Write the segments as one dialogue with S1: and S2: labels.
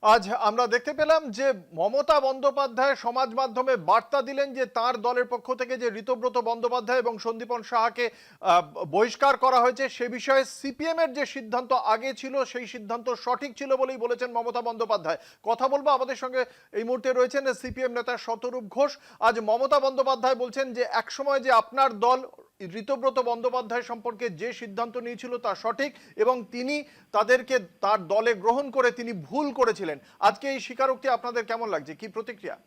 S1: আজ আমরা দেখতে পেলাম যে মমতা বন্দ্যোপাধ্যায় সমাজ মাধ্যমে বার্তা দিলেন যে তার দলের পক্ষ থেকে যে ঋতব্রত বন্দ্যোপাধ্যায় এবং সন্দীপন সাহাকে বহিষ্কার করা হয়েছে সে বিষয়ে সিপিএম এর যে সিদ্ধান্ত আগে ছিল সেই সিদ্ধান্ত সঠিক ছিল বলেই বলেছেন মমতা বন্দ্যোপাধ্যায়। কথা বলবো, আমাদের সঙ্গে এই মুহূর্তে রয়েছেন সিপিএম নেতা শতরূপ ঘোষ। আজ মমতা বন্দ্যোপাধ্যায় বলছেন যে একসময় যে আপনার দল ঋতব্রত বন্দ্যোপাধ্যায় সম্পর্কে যে সিদ্ধান্ত নিয়েছিল তা সঠিক এবং তিনি তাদেরকে তার দলে গ্রহণ করে তিনি ভুল করেছিলেন। আজকে এই স্বীকারোক্তি আপনাদের কেমন লাগছে, কি প্রতিক্রিয়া?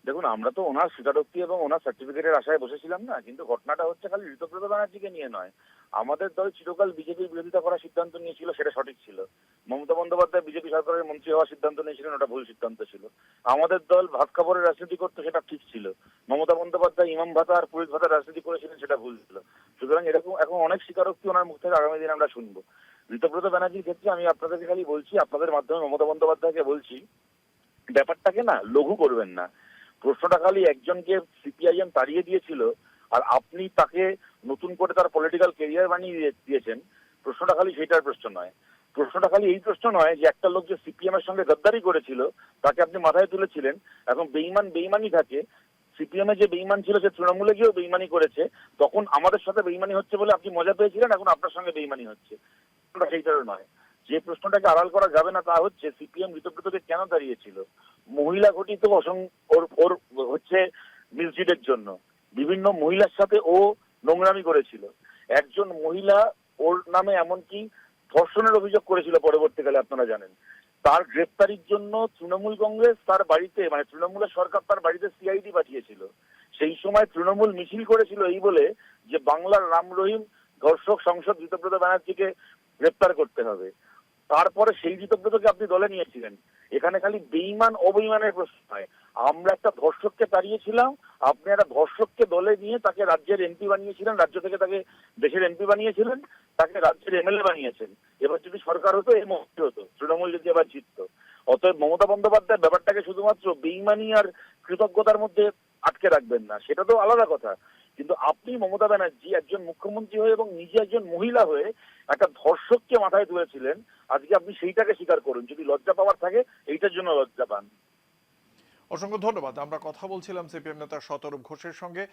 S2: দেখুন, আমরা তো ওনার স্বীকারোক্তি এবং ওনার সার্টিফিকেটের আশায় বসেছিলাম না, কিন্তু ঘটনাটা হচ্ছে খালি ঋতব্রত ব্যানার্জিকে নিয়ে নয়। আমাদের দল চিরকাল বিজেপির বিরোধিতা করার সিদ্ধান্ত নিয়েছিল, সেটা সঠিক ছিল। মমতা বন্দ্যোপাধ্যায় বিজেপি সরকারের মন্ত্রী হওয়ার সিদ্ধান্ত নিয়েছিলেন, ওটা ভুল সিদ্ধান্ত ছিল। আমাদের দল ভাত খাবারের রাজনীতি করতো, সেটা ঠিক ছিল। মমতা বন্দ্যোপাধ্যায় ইমাম ভাতা আর পুলিশ ভাতার রাজনীতি করেছিলেন, সেটা ভুল ছিল। সুতরাং এরকম এখন অনেক স্বীকারোক্তি ওনার মুখ থেকে আগামী দিনে আমরা শুনবো। ঋতব্রত ব্যানার্জির ক্ষেত্রে আমি আপনাদেরকে খালি বলছি, আপনাদের মাধ্যমে মমতা বন্দ্যোপাধ্যায়কে বলছি, ব্যাপারটাকে না লঘু করবেন না। প্রশ্নটা খালি একজনকে সিপিআইএম তাড়িয়ে দিয়েছিল আর আপনি তাকে নতুন করে তার পলিটিক্যাল কেরিয়ার বানিয়ে দিয়েছেন, প্রশ্নটা খালি সেইটার প্রশ্ন নয়। প্রশ্নটা খালি এই প্রশ্ন নয় যে একটা লোক যে সিপিএম এর সঙ্গে গদ্দারি করেছিল তাকে আপনি মাথায় তুলেছিলেন, এখন বেইমান বেইমানি থাকে। সিপিএম এ যে বেইমান ছিল সে তৃণমূলে গিয়েও বেইমানি করেছে, তখন আমাদের সাথে বেইমানি হচ্ছে বলে আপনি মজা পেয়েছিলেন, এখন আপনার সঙ্গে বেইমানি হচ্ছে। সেইটারও নয়। যে প্রশ্নটাকে আড়াল করা যাবে না তা হচ্ছে সিপিএম ঋতব্রতকে কেন দাঁড়িয়েছিল। মহিলা ঘটিত ওর ওর হচ্ছে মিসজিদের জন্য বিভিন্ন মহিলার সাথে ও নোংরামি করেছিল। একজন মহিলা ওর নামে এমনকি ধর্ষণের অভিযোগ করেছিল পরবর্তীকালে, আপনারা জানেন। তার গ্রেপ্তারির জন্য তৃণমূল কংগ্রেস তার বাড়িতে, মানে তৃণমূলের সরকার তার বাড়িতে সিআইডি পাঠিয়েছিল। সেই সময় তৃণমূল মিছিল করেছিল এই বলে যে বাংলার রাম রহিম ধর্ষক সংসদ ঋতব্রত ব্যানার্জিকে গ্রেপ্তার করতে হবে। তারপরে সেই ঋতব্রতকে আপনি দলে নিয়েছিলেন। এখানে খালি বেইমান অবেইমানের প্রশ্ন নয়। আমরা একটা ধর্ষককে তাড়িয়েছিলাম, আপনি একটা ধর্ষককে দলে নিয়ে তাকে রাজ্যের এমপি বানিয়েছিলেন, রাজ্য থেকে তাকে দেশের এমপি বানিয়েছিলেন, তাকে রাজ্যের এমএলএ বানিয়েছেন। এবার যদি সরকার হতো এই মন্ত্রী হতো, তৃণমূল যদি এবার জিততো। অতএব মমতা বন্দ্যোপাধ্যায় ব্যাপারটাকে শুধুমাত্র বেইমানি আর কৃতজ্ঞতার মধ্যে আটকে রাখবেন না, সেটা তো আলাদা কথা। কিন্তু আপনি মমতা ব্যানার্জি একজন মুখ্যমন্ত্রী হয়ে এবং নিজে একজন মহিলা হয়ে একটা ধর্ষককে মাথায় তুলেছিলেন। আজকে আপনি সেইটাকে স্বীকার করুন, যদি লজ্জা পাওয়ার থাকে এইটার জন্য লজ্জা পান।
S1: অসংখ্য ধন্যবাদ। আমরা কথা বলছিলাম সিপিএম নেতা শতরূপ ঘোষের সঙ্গে।